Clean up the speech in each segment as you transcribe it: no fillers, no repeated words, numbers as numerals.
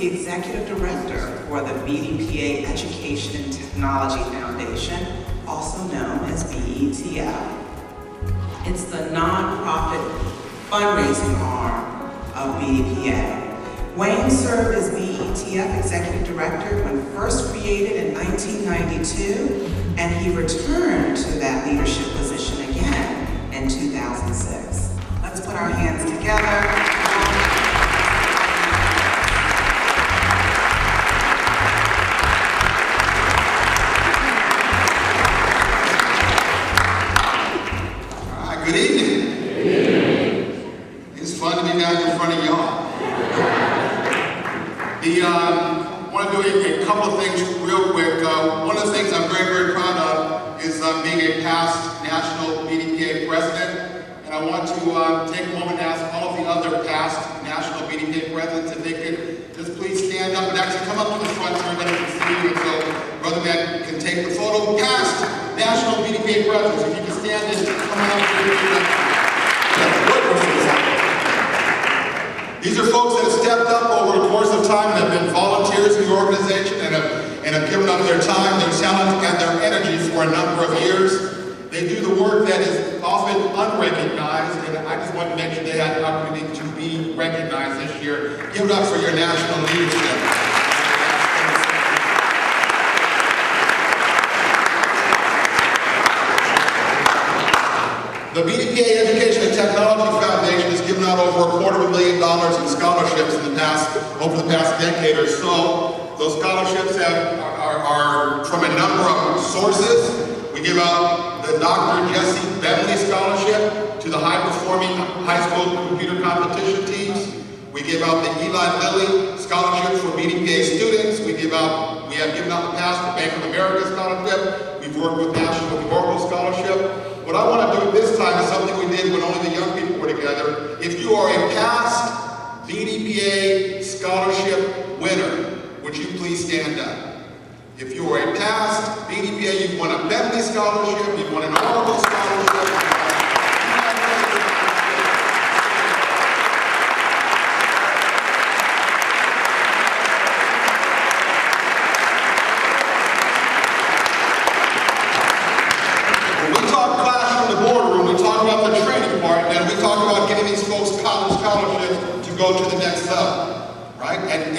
the Executive Director for the BDPA Education and Technology Foundation, also known as BETF. It's the nonprofit fundraising arm of BDPA. Wayne served as BETF Executive Director when first created in 1992, and he returned to that leadership position again in 2006. Let's put our hands together. Good evening. It's fun to be back in front of y'all. I want to do a couple of things real quick. One of the things I'm very, very proud of is being a past national BDPA president. And I want to take a moment to ask all of the other past national BDPA presidents if they could just please stand up and actually come up to the front so everybody can see you. And so Brother Matt can take the photo. Past national BDPA presidents, if you can stand and come on up here. These are folks that have stepped up over the course of time and have been volunteers in the organization and have given up their time, their talent, and their energy for a number of years. They do the work that is often unrecognized, and I just want to make sure they had the opportunity to be recognized this year. Give it up for your national leadership. The BDPA Education and Technology Foundation has given out over $250,000 in scholarships over the past decade or so. Those scholarships are from a number of sources. We give out the Dr. Jesse Bentley Scholarship to the high-performing high school computer competition teams. We give out the Eli Lilly Scholarship for BDPA students. We have given out the past the Bank of America Scholarship. We've worked with National Oracle Scholarship. What I want to do this time is something we did when only the young people were together. If you are a past BDPA scholarship winner, would you please stand up? If you are a past BDPA, you've won a Bentley Scholarship, you've won an Oracle Scholarship. Go to the next level, right? And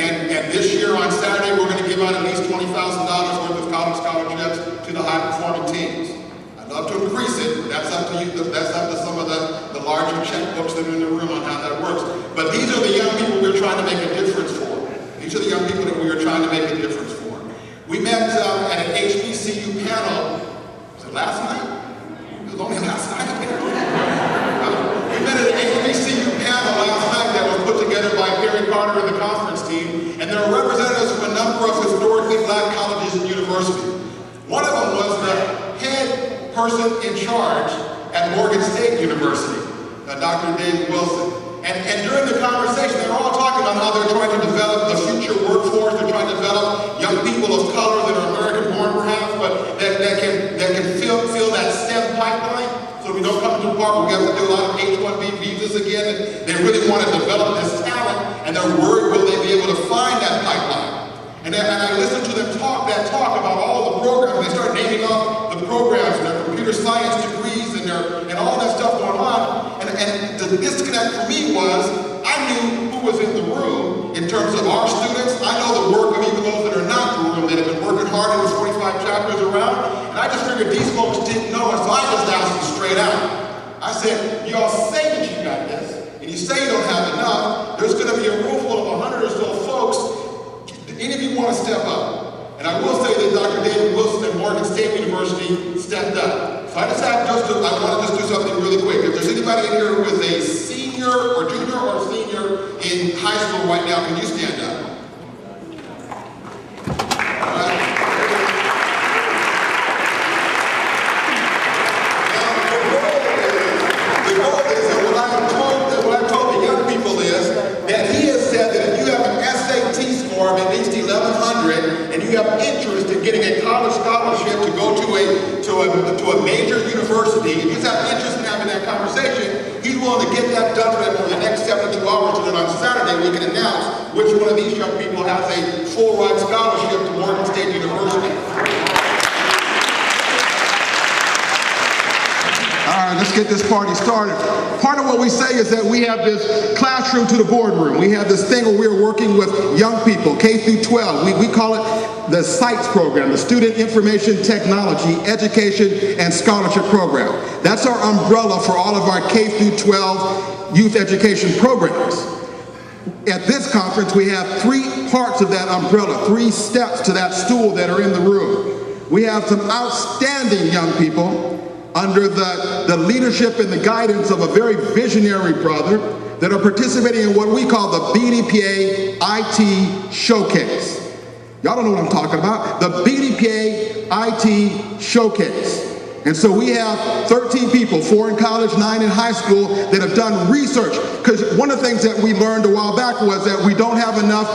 this year on Saturday, we're going to give out at least $20,000 worth of college scholarships to the high-performing teams. I'd love to increase it. That's up to you. That's up to some of the larger checkbooks that are in the room on how that works. But these are the young people we're trying to make a difference for. These are the young people that we are trying to make a difference for. We met at an HBCU panel. Was it last night? It was only last night. We met at an HBCU panel last night that was put together by Perry Carter and the conference team, and there are representatives from a number of historically black colleges and universities. One of them was the head person in charge at Morgan State University, Dr. David Wilson. And during the conversation, they were all talking about how they're trying to develop the future workforce. They're trying to develop young people of color that are American-born perhaps, but that can fill that STEM pipeline. So we don't come to the part where we have to do a lot of H-1B visas again. And they really want to develop this talent, and they're worried will they be able to find that pipeline. And I listened to them talk about all the programs. They started naming off the programs and their computer science degrees and all that stuff going on. And the disconnect for me was I knew who was in the room in terms of our students. I know the work of even those that are not in the room that have been working hard in the 45 chapters around. And I just figured these folks didn't know it, so I just asked them straight out. I said, y'all say that you got this, and you say you don't have enough. There's going to be a room full of 100 or so folks. Do any of you want to step up? And I will say that Dr. David Wilson at Morgan State University stepped up. So I want to just do something really quick. If there's anybody in here who is a senior or junior or senior in high school right now, can you stand up? All right. Now, the goal is, and what I told the young people is that he has said that if you have an SAT score of at least 1,100 and you have interest in getting a college scholarship to go to a major university, and he's have interest in having that conversation, he's willing to get that done for them over the next 72 hours, so that on Saturday we can announce which one of these young people has a full ride scholarship to Morgan State University. All right, let's get this party started. Part of what we say is that we have this classroom to the boardroom. We have this thing where we're working with young people, K through 12. We call it the SITES program, the Student Information Technology Education and Scholarship Program. That's our umbrella for all of our K through 12 youth education programs. At this conference, we have 3 parts of that umbrella, 3 steps to that stool that are in the room. We have some outstanding young people under the leadership and the guidance of a very visionary brother that are participating in what we call the BDPA IT Showcase. Y'all don't know what I'm talking about. The BDPA IT Showcase. And so we have 13 people, 4 in college, 9 in high school, that have done research. Because one of the things that we learned a while back was that we don't have enough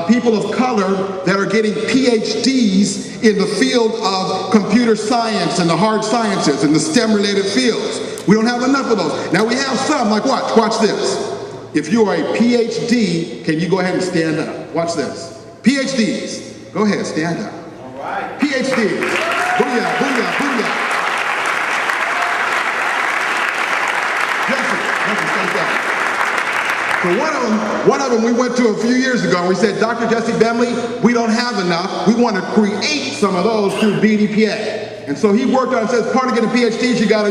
people of color that are getting PhDs in the field of computer science and the hard sciences and the STEM-related fields. We don't have enough of those. Now we have some, like watch this. If you are a PhD, can you go ahead and stand up? Watch this. PhDs, go ahead, stand up. All right. PhDs, booyah, booyah, booyah. So one of them we went to a few years ago and we said, Dr. Jesse Bentley, we don't have enough. We want to create some of those through BDPA. And so he worked on it, says part of getting PhDs, you gotta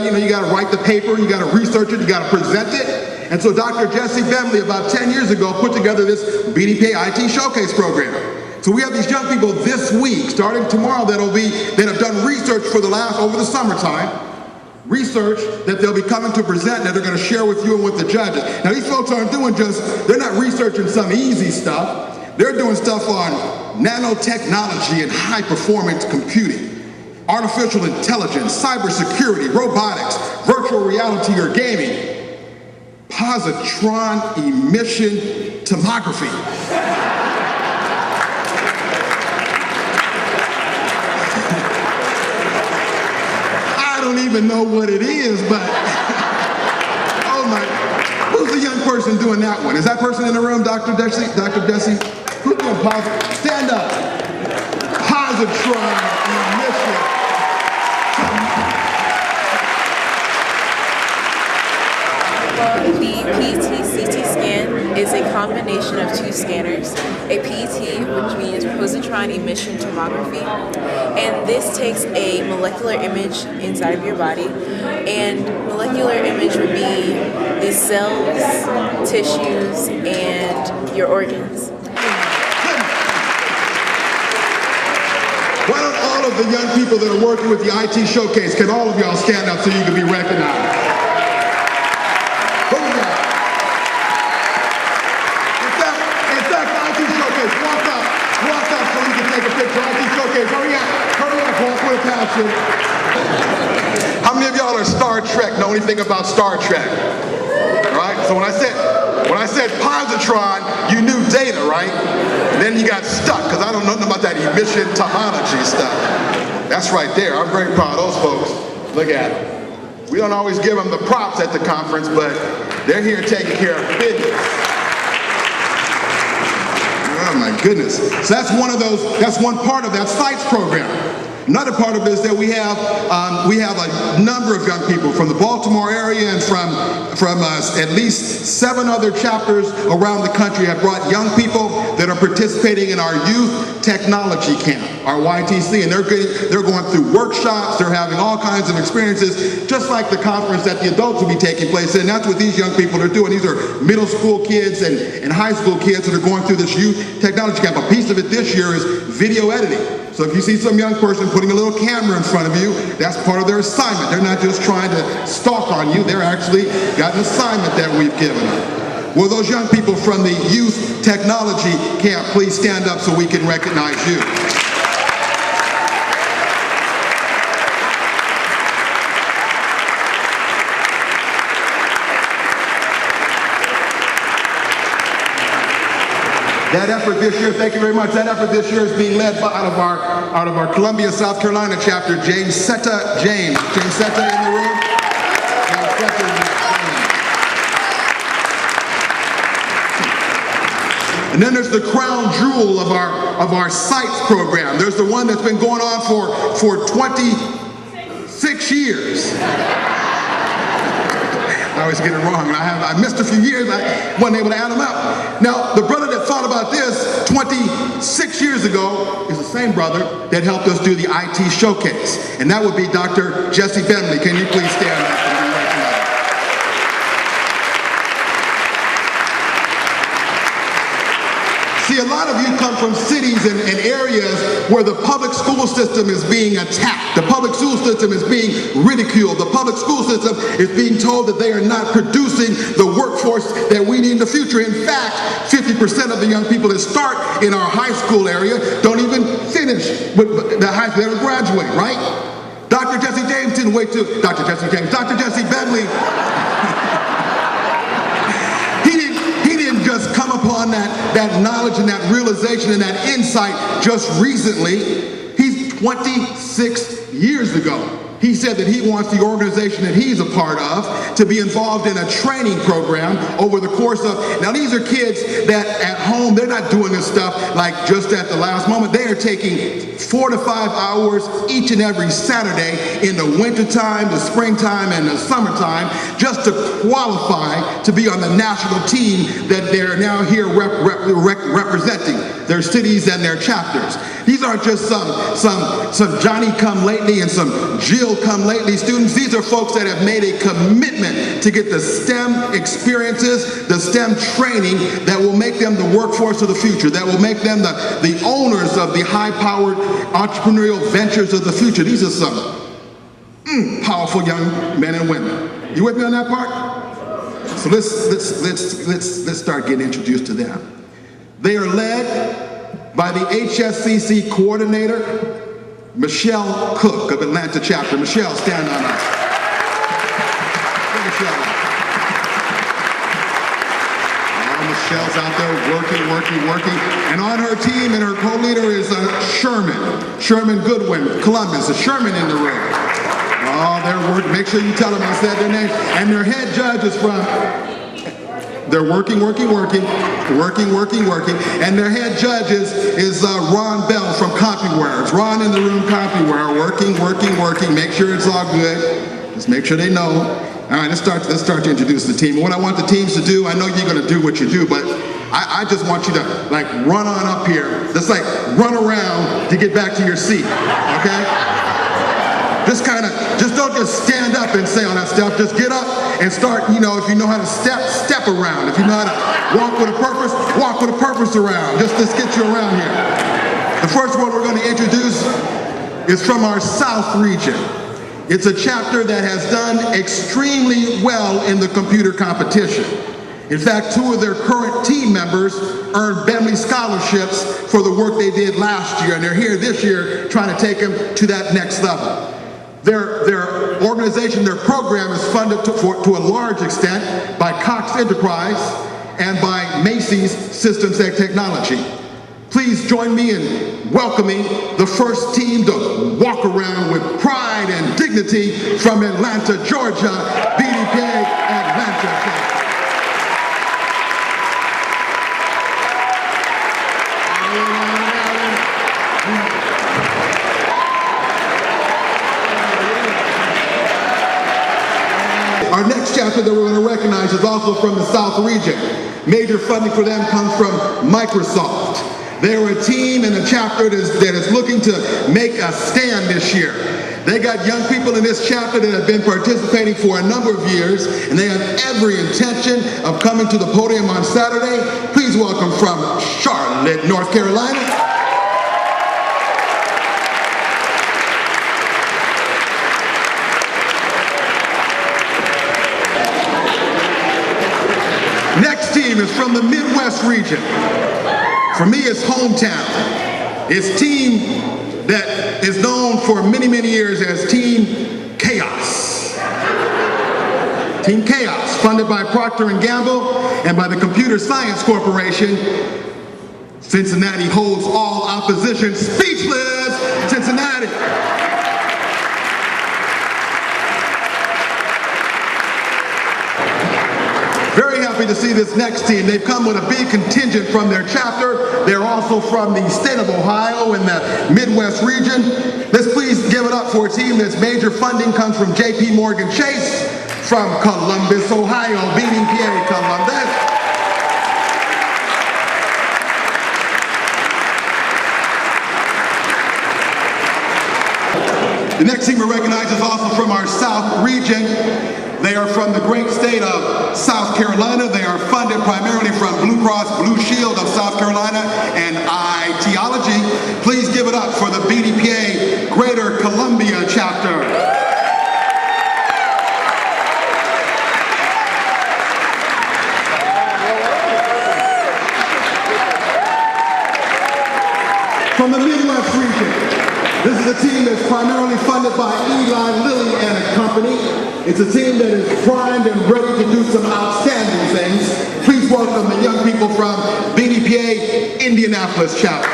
write the paper, you gotta research it, you gotta present it. And so Dr. Jesse Bentley about 10 years ago put together this BDPA IT Showcase program. So we have these young people this week, starting tomorrow, that have done research for over the summertime. Research that they'll be coming to present that they're going to share with you and with the judges. Now these folks aren't doing they're not researching some easy stuff. They're doing stuff on nanotechnology and high performance computing, artificial intelligence, cybersecurity, robotics, virtual reality or gaming, positron emission tomography. I don't even know what it is, but oh my, who's the young person doing that one? Is that person in the room, Dr. Jesse? Dr. Jesse? Who's doing positron? Stand up. Positron emission. Well, the PET-CT scan is a combination of 2 scanners, a PET, which means positron emission tomography, and this takes a molecular image inside of your body, and molecular image would be the cells, tissues, and your organs. Why don't all of the young people that are working with the IT Showcase, can all of y'all stand up so you can be recognized? How many of y'all are Star Trek, know anything about Star Trek? All right, so when I said positron, you knew data, right? And then you got stuck, because I don't know nothing about that emission tomology stuff. That's right there. I'm very proud of those folks. Look at them. We don't always give them the props at the conference, but they're here taking care of business. Oh my goodness. So that's one part of that SITES program. Another part of it is that we have a number of young people from the Baltimore area and from at least 7 other chapters around the country have brought young people that are participating in our youth technology camp, our YTC, and they're going through workshops, they're having all kinds of experiences, just like the conference that the adults will be taking place in. That's what these young people are doing. These are middle school kids and high school kids that are going through this youth technology camp. A piece of it this year is video editing. So if you see some young person putting a little camera in front of you, that's part of their assignment. They're not just trying to stalk on you, they're actually got an assignment that we've given them. Will those young people from the youth technology camp please stand up so we can recognize you? That effort this year, thank you very much, that effort this year is being led by, out of our Columbia, South Carolina chapter, James Setta. James Setta in the room. James Setta in the room. And then there's the crown jewel of our sites program. There's the one that's been going on for 26 years. I always get it wrong. I missed a few years. I wasn't able to add them up. Now, the brother that thought about this 26 years ago is the same brother that helped us do the IT showcase. And that would be Dr. Jesse Bentley. Can you please stand up? See, a lot of you come from cities and areas where the public school system is being attacked. The public school system is being ridiculed. The public school system is being told that they are not producing the workforce that we need in the future. In fact, 50% of the young people that start in our high school area don't even finish with the high school. They don't graduate, right? Dr. Jesse James didn't wait till, Dr. Jesse Bentley, just come upon that knowledge and that realization and that insight just recently. He's 26 years ago. He said that he wants the organization that he's a part of to be involved in a training program over the course of, now these are kids that at home, they're not doing this stuff like just at the last moment. They are taking 4 to 5 hours each and every Saturday in the wintertime, the springtime, and the summertime just to qualify to be on the national team that they're now here representing their cities and their chapters. These aren't just some Johnny come lately and some Jill come lately students. These are folks that have made a commitment to get the STEM experiences, the STEM training that will make them the workforce of the future, that will make them the owners of the high-powered entrepreneurial ventures of the future. These are some powerful young men and women. You with me on that part? So let's start getting introduced to them. They are led by the HSCC coordinator, Michelle Cook of Atlanta chapter. Michelle, stand on us. Michelle. Michelle's out there working. And on her team and her co-leader is Sherman Goodwin, Columbus, a Sherman in the room. Oh, they're working. Make sure you tell them I said their name. And their head judge is from, they're working. And their head judge is Ron Bell from CompuWare. It's Ron in the room, CompuWare, working. Make sure it's all good. Just make sure they know. All right, let's start to introduce the team. And what I want the teams to do, I know you're gonna do what you do, but I just want you to like run on up here. Just like run around to get back to your seat, okay? Just don't just stand up and say all that stuff. Just get up and start, if you know how to step around. If you know how to walk with a purpose around. Just let's get you around here. The first one we're going to introduce is from our South region. It's a chapter that has done extremely well in the computer competition. In fact, 2 of their current team members earned Bentley scholarships for the work they did last year, and they're here this year trying to take them to that next level. Their organization, their program is funded to a large extent by Cox Enterprise and by Macy's Systems and Technology. Please join me in welcoming the first team to walk around with pride and dignity from Atlanta, Georgia, BDPA Atlanta. Our next chapter that we're going to recognize is also from the South region. Major funding for them comes from Microsoft. They're a team and a chapter that is looking to make a stand this year. They got young people in this chapter that have been participating for a number of years, and they have every intention of coming to the podium on Saturday. Please welcome from Charlotte, North Carolina, next team is from the Midwest region. For me, it's hometown. It's team that is known for many, many years as Team Chaos. Team Chaos, funded by Procter & Gamble and by the Computer Science Corporation. Cincinnati holds all opposition speechless. Cincinnati. Very happy to see this next team. They've come with a big contingent from their chapter. They're also from the state of Ohio in the Midwest region. Let's please give it up for a team that's major funding comes from J.P. Morgan Chase from Columbus, Ohio, BDPA Columbus. The next team we recognize is also from our South region. They are from the great state of South Carolina. They are funded primarily from Blue Cross Blue Shield of South Carolina and ITology. Please give it up for the BDPA Greater Columbia chapter. From the Midwest region, this is a team that's primarily funded by Eli Lilly and a company. It's a team that is primed and ready to do some outstanding things. Please welcome the young people from BDPA Indianapolis chapter.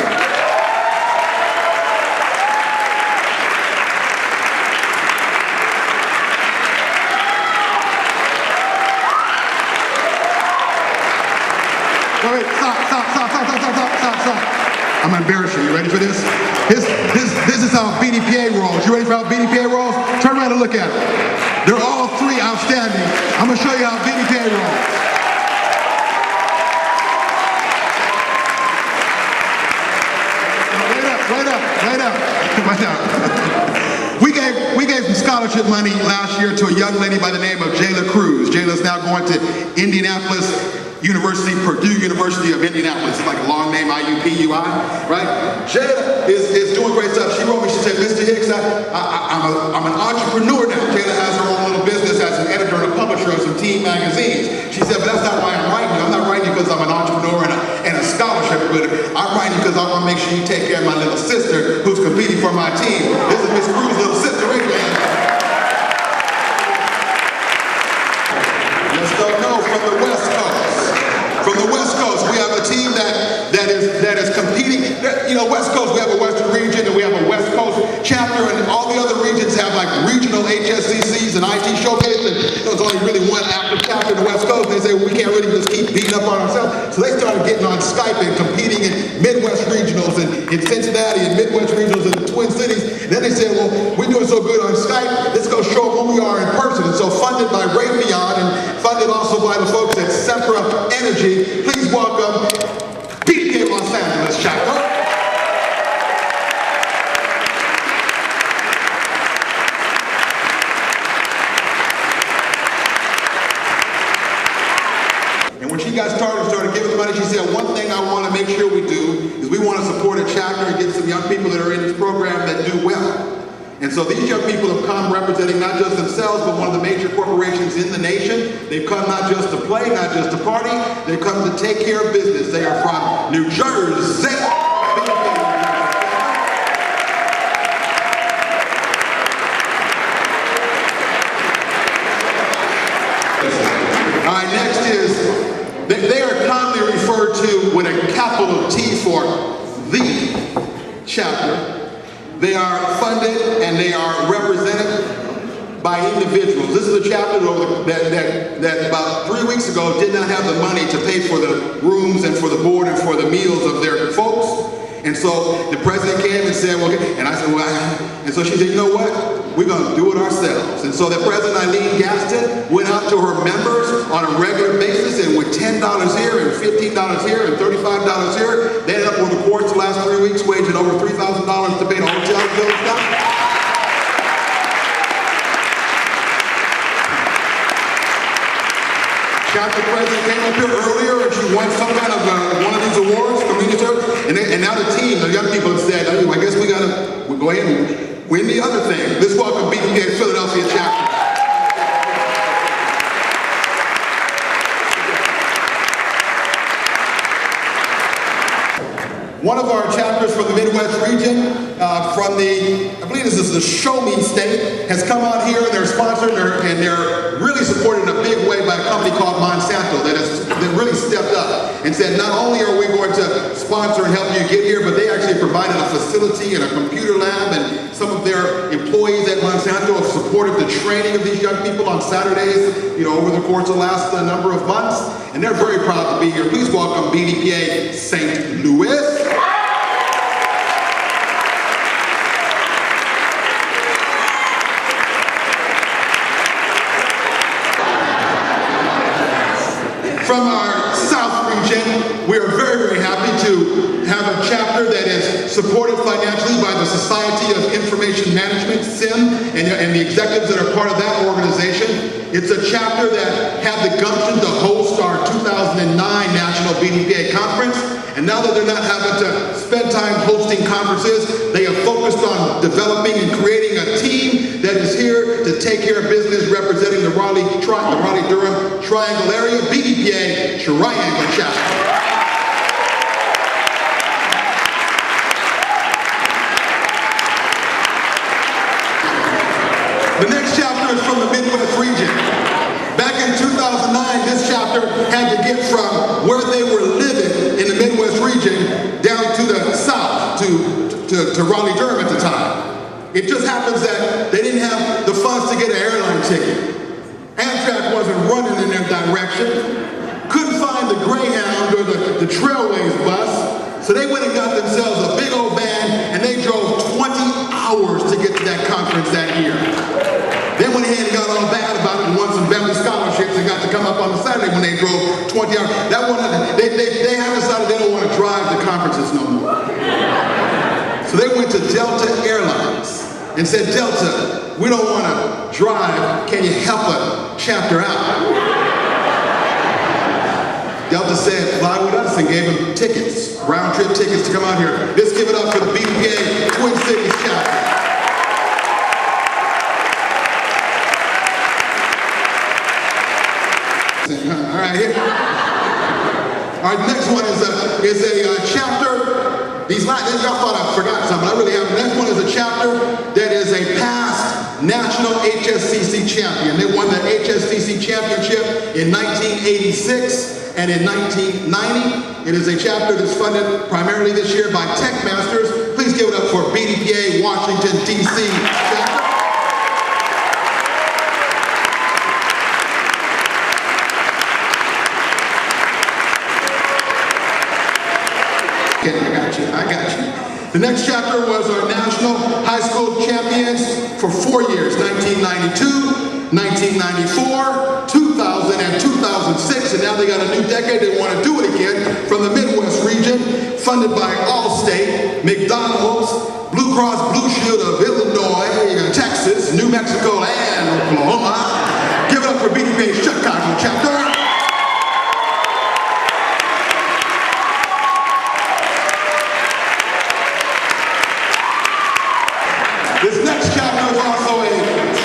Wait, stop. I'm gonna embarrass you. You ready for this? This is how BDPA rolls. You ready for how BDPA rolls? Turn around and look at it. They're all three outstanding. I'm gonna show you how BDPA rolls. Wait up. We gave some scholarship money last year to a young lady by the name of Jayla Cruz. Jayla's now going to Indianapolis University, Purdue University of Indianapolis. It's like a long name, IUPUI, right? Jayla is doing great stuff. She wrote me, she said, Mr. Hicks, I'm an entrepreneur now. Jayla has her own little business as an editor and a publisher of some teen magazines. She said, but that's not why I'm writing you. I'm not writing you because I'm an entrepreneur and a scholarship winner. I'm writing because I want to make sure you take care of my little sister who's competing for my team. This is Miss Cruz's little sister, right there. Let's go from the West Coast. From the West Coast, we have a team that is competing. You know, West Coast, we have a Western region and we have a West Coast chapter, and all the other regions have like regional HSCCs and IT showcase, and there's only really one active chapter in the West Coast. They say, well, we can't really just keep beating up on ourselves. So they started getting on Skype and competing in Midwest regionals and in Cincinnati and Midwest regionals and the Twin Cities. And then they said, well, we're doing so good on Skype, let's go show them who we are in person. And so funded by Raytheon and funded also by the folks at Sempra Energy, please welcome BDPA Los Angeles chapter. And when she got started giving the money, she said, one thing I want to make sure we do is we want to support a chapter and get some young people that are in this program that do well. And so these young people have come representing not just themselves, but one of the major corporations in the nation. They've come not just to play, not just to party, they've come to take care of business. They are from New Jersey. All right, next is, they are commonly referred to with a capital T for the chapter. They are funded and they are represented by individuals. This is a chapter that about 3 weeks ago did not have the money to pay for the rooms and for the board and for the meals of their folks. And so the president came and said, well, okay. And I said, well, and so she said, you know what? We're going to do it ourselves. And so the President Eileen Gaston went out to her members on a regular basis, and with $10 here and $15 here and $35 here, they ended up over the course of the last 3 weeks waging over $3,000 to pay the hotel bills down. Chapter president came up here earlier and she won some kind of one of these awards, community service, and now the team, the young people have said, oh, I guess we gotta go ahead and win the other thing. Let's welcome BDPA Philadelphia chapter. One of our chapters from the Midwest region from the, I believe this is the Show Me State, has come out here and they're sponsored and they're really supported in a big way by a company called Monsanto that really stepped up and said, not only are we going to sponsor and help you get here, but they actually provided a facility and a computer lab, and some of their employees at Monsanto have supported the training of these young people on Saturdays, over the course of the last number of months, and they're very proud to be here. Please welcome BDPA St. Louis. From our South region, we are very, very happy to have a chapter that is supported financially by the Society of Information Management, SIM, and the executives that are part of that organization. It's a chapter that had the gumption to host our 2009 National BDPA Conference. And now that they're not having to spend time hosting conferences, they have focused on developing and creating a team that is here to take care of business representing the Raleigh-Durham Triangle area, BDPA Triangle Chapter. The next chapter is from the Midwest region. Back in 2009, this chapter had to get from where they were living in the Midwest region down to the south, to Raleigh-Durham at the time. It just happens that they didn't have the funds to get an airline ticket. Amtrak wasn't running in their direction. Couldn't find the Greyhound or the Trailways bus. So they went and got themselves a big old van, and they drove 20 hours to get to that conference that year. They went ahead and got all bad about it and won some family scholarships and got to come up on the Saturday when they drove 20 hours. They have decided they don't want to drive the conferences no more. So they went to Delta Airlines and said, Delta, we don't want to drive. Can you help a chapter out? Delta said, fly with us, and gave them tickets, round-trip tickets to come out here. Let's give it up for the BDPA Twin Cities chapter. All right, here. All right, next one is a chapter. Y'all thought I forgot something. I really haven't. The next one is a chapter that is a past national HSCC champion. They won the HSCC championship in 1986 and in 1990. It is a chapter that's funded primarily this year by Tech Masters. Please give it up for BDPA Washington, D.C. chapter. I got you. The next chapter was our national high school champions for 4 years, 1992, 1994, 2000, and 2006, and now they got a new decade. They want to do it again from the Midwest region, funded by Allstate, McDonald's, Blue Cross Blue Shield of Illinois, Texas, New Mexico, and Oklahoma. Give it up for BDPA Chicago chapter. This next chapter is also a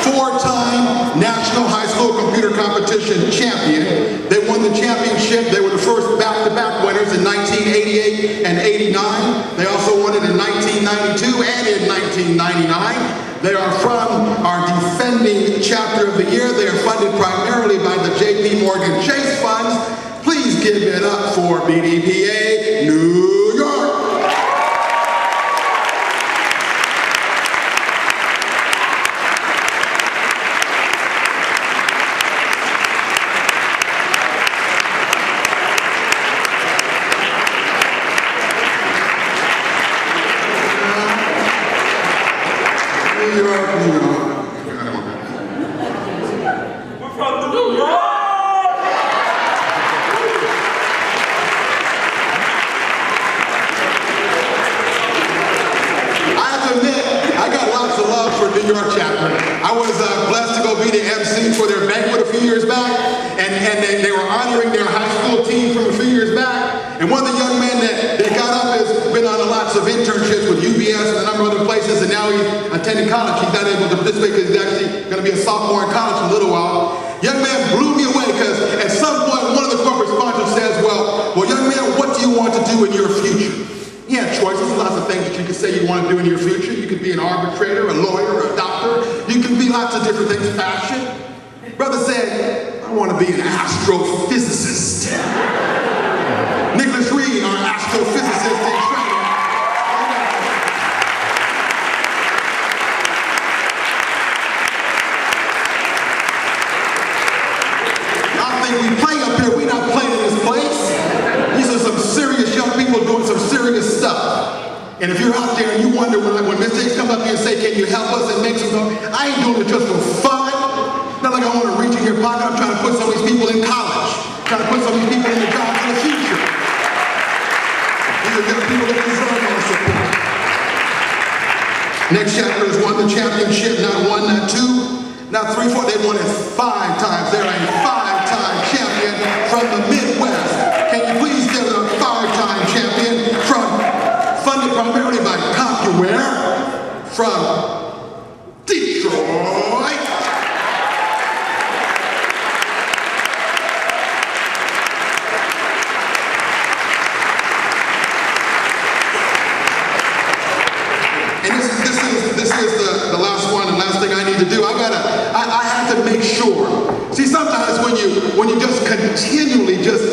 4-time National High School Computer Competition champion. They won the championship. They were the first back-to-back winners in 1988 and 89. They also won it in 1992 and in 1999. They are from our defending chapter of the year. They are funded primarily by the J.P. Morgan Chase funds. Please give it up for BDPA New York. New York chapter. I was blessed to go be the MC for their banquet a few years back, and they were honoring their high school team from a few years back. And one of the young men that got up has been on lots of internships with UBS and a number of other places, and now he's attending college. He's not able to participate because he's actually going to be a sophomore in college in a little while. Young man blew me away because at some point one of the corporate sponsors says, well, young man, what do you want to do in your future? He had choices, lots of of things that you could say you want to do in your future. You could be an arbitrator, a lawyer, a doctor. You can be lots of different things. Fashion. Brother said, I want to be an astrophysicist. Nicholas Reed, our astrophysicist in training. We play up here, we're not playing in this place. These are some serious young people doing some serious stuff. And if you're out there and you wonder when mistakes come up here and say, can you help us and make some, I ain't doing it just for fun. Not like I want to reach in your pocket. I'm trying to put some of these people in college. Trying to put some of these people in the jobs in the future. These are young people that deserve our support. Next chapter is won the championship, not one, not two, not three, four. They won it 5 times. They're a 5-time champion from the Midwest. Can you please give them a 5-time champion funded primarily by CompuWare from Detroit. And this is the last one, and last thing I need to do. I have to make sure. See, sometimes when you just continually, just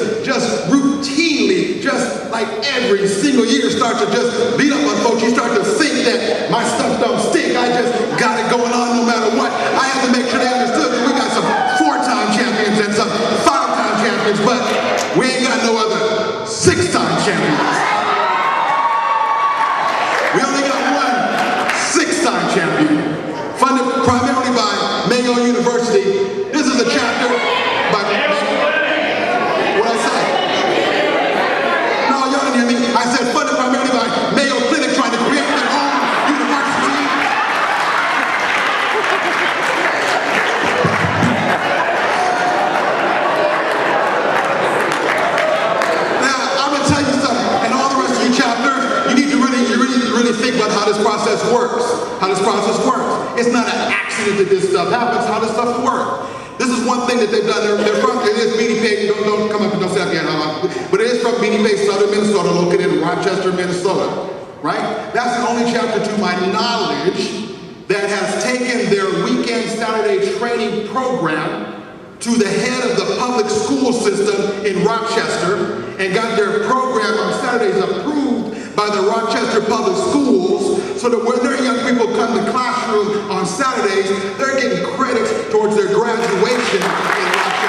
routinely, just like every single year start to just beat up on folks, you start to think that my stuff don't stink. I just got it going on no matter what. I have to make sure they understood that we got some 4-time champions and some 5-time champions, but we ain't got no other 6-time champions. We only got one 6-time champion, funded primarily by Mayo University. This is a chapter by What'd I say? No, y'all didn't hear me. I said funded primarily by Mayo Clinic trying to create their own university. Now, I'm going to tell you something. In all the rest of your chapters, you need to really think about how this process works. It's not an accident that this stuff happens. How does stuff work? This is one thing that they've done. They're from, it is BDPA, don't come up and don't say again, but it is from BDPA, Southern Minnesota, located in Rochester, Minnesota, right? That's the only chapter to my knowledge that has taken their weekend Saturday training program to the head of the public school system in Rochester and got their program on Saturdays approved by the Rochester Public Schools, so that when their young people come to classroom on Saturdays, they're getting credits towards their graduation in Rochester.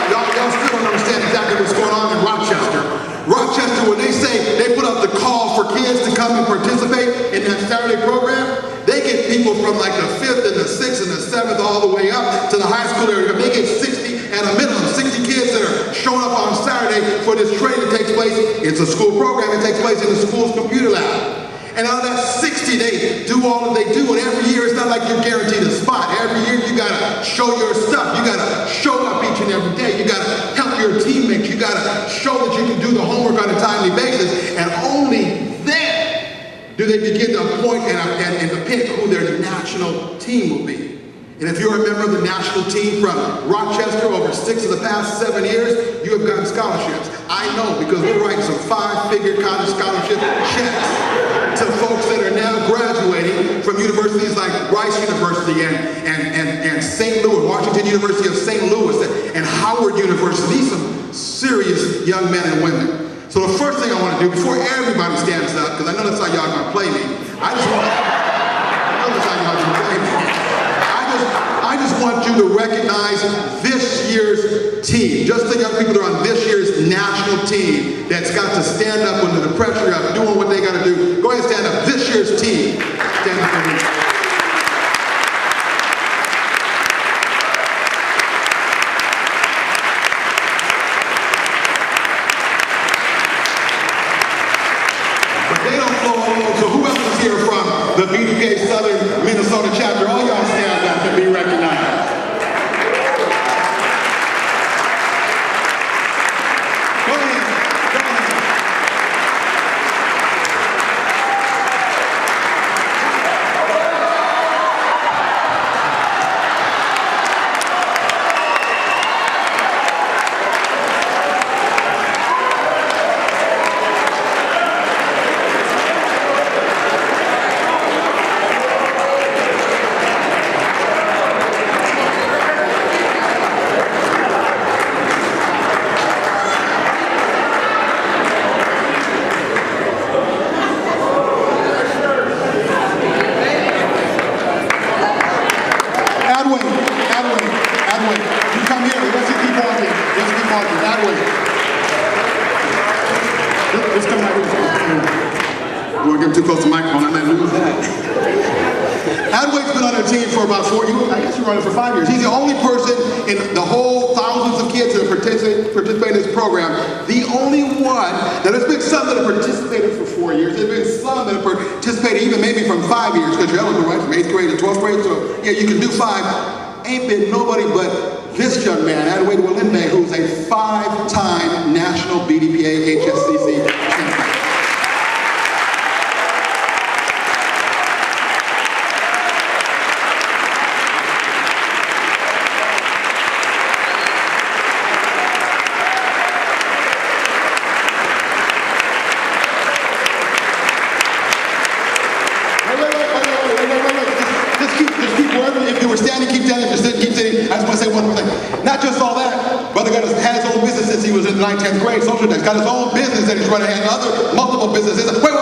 Y'all still don't understand exactly what's going on in Rochester. Rochester, when they say they put up the call for kids to come and participate in that Saturday program, they get people from like the 5th and the 6th and the 7th all the way up to the high school area. They get 60 at a minimum, 60 kids that are showing up on Saturday for this training that takes place. It's a school program. It takes place in the school's computer lab. And out of that 60, they do all that they do. And every year, it's not like you're guaranteed a spot. Every year, you got to show your stuff. You got to show up each and every day. You got to help your teammates. You got to show that you can do the homework on a timely basis. And only then do they begin to appoint and to pick who their national team will be. And if you're a member of the national team from Rochester over 6 of the past 7 years, you have gotten scholarships. I know, because we're writing some 5-figure college scholarship checks to folks that are now graduating from universities like Rice University and St. Louis, Washington University of St. Louis, and Howard University. These are some serious young men and women. So the first thing I want to do, before everybody stands up, because I know that's how y'all are going to play me, I just want you to recognize this year's team. Just the young people that are on this year's national team that's got to stand up under the pressure of doing what they got to do. Go ahead and stand up. This year's team. Stand up for me. So who else is here from the BDPA Southern Minnesota chapter? All y'all stand up and be recognized. Go ahead. Hadway. Let's come right here. I don't want to get too close to the microphone. I might lose that. Hadway's been on our team for about 4 years. I guess you're running for 5 years. He's the only person in the whole thousands of kids that participate in this program. The only one. Now, there's been some that have participated for 4 years. There's been some that have participated even maybe from 5 years, because you're eligible, right, from 8th grade to 12th grade. So, yeah, you can do 5. Ain't been nobody but this young man, Hadway Walimbe, who's a 5-time national BDPA HSCC champion. I just want to say one more thing. Not just all that, brother had his own business since he was in 9th, 10th grade, social desk. Got his own business that he's running, and other multiple businesses. Wait,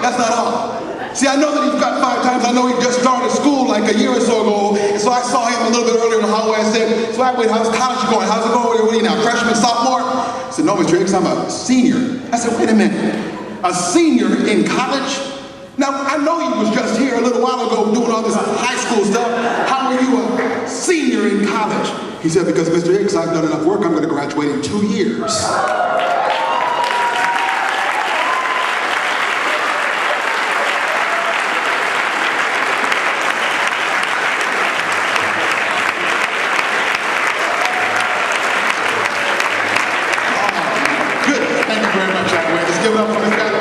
that's not all. See, I know that he's got 5 times. I know he just started school like a year or so ago, and so I saw him a little bit earlier in the hallway. I said, so wait, how's college going? How's it going? What are you now, freshman, sophomore? I said, no, Mr. Hicks, I'm a senior. I said, wait a minute, a senior in college? Now, I know you was just here a little while ago doing all this high school stuff. How are you a senior in college? He said, because Mr. Hicks, I've done enough work, I'm going to graduate in 2 years. Good. Thank you very much, Hadway. Let's give it up for Ms. Hadway.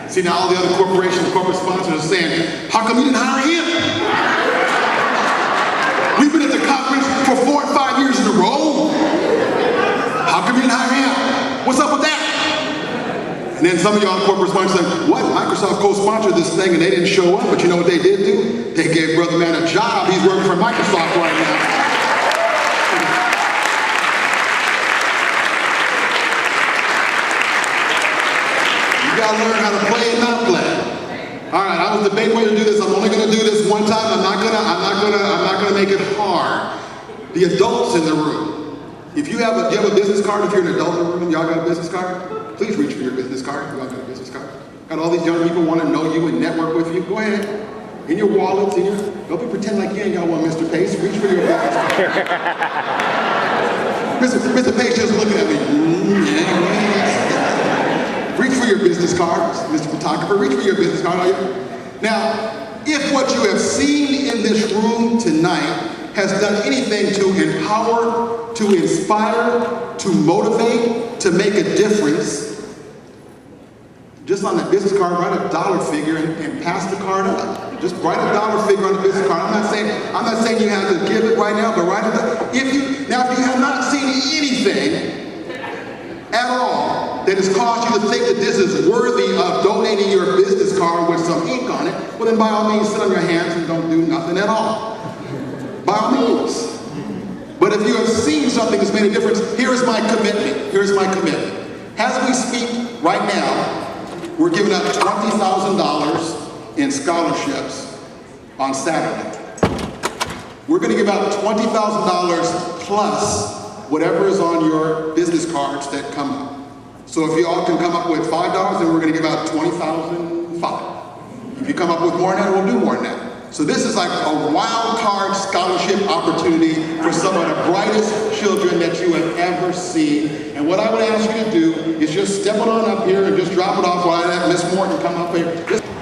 See, now all the other corporations, corporate sponsors are saying, how come you didn't hire him? We've been at the conference for 4 and 5 years in a row. How come you didn't hire him? What's up with that? And then some of y'all corporate sponsors say, what? Microsoft co-sponsored this thing and they didn't show up, but you know what they did do? They gave Brother Man a job. He's working for Microsoft right now. You gotta learn how to play and not play. All right, I was debating whether to do this. I'm only gonna do this one time. I'm not gonna make it hard. The adults in the room. If you have a business card, if you're an adult in the room, y'all got a business card? Please reach for your business card. You all got a business card? Got all these young people want to know you and network with you. Go ahead. In your wallets, don't be pretend like you ain't got one, Mr. Pace. Reach for your business card. Mr. Pace just looking at me. Reach for your business cards, Mr. Photographer. Reach for your business card. Now, if what you have seen in this room tonight has done anything to empower, to inspire, to motivate, to make a difference, just on that business card, write a dollar figure and pass the card up. Just write a dollar figure on the business card. I'm not saying you have to give it right now, but write it up. If you have not seen anything at all that has caused you to think that this is worthy of donating your business card with some ink on it, well then by all means sit on your hands and don't do nothing at all. By all means. But if you have seen something that's made a difference, here is my commitment. Here's my commitment. As we speak right now, we're giving out $20,000 in scholarships on Saturday. We're going to give out $20,000 plus whatever is on your business cards that come up. So if you all can come up with $5, then we're going to give out $20,005. If you come up with more than that, we'll do more than that. So this is like a wild card scholarship opportunity for some of the brightest children that you have ever seen. And what I would ask you to do is just step it on up here and just drop it off while I have Miss Morton come up here.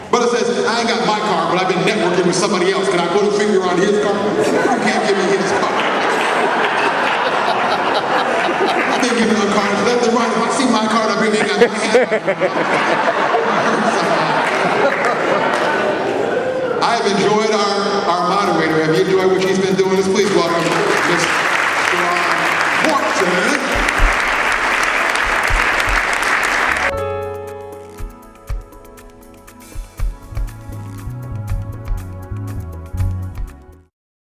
Brother says, I ain't got my card, but I've been networking with somebody else. Can I put a finger on his card? You can't give me his card. I've been giving out cards left and right. If I see my card, I've been got my hand. I have enjoyed our moderator. Have you enjoyed what she's been doing this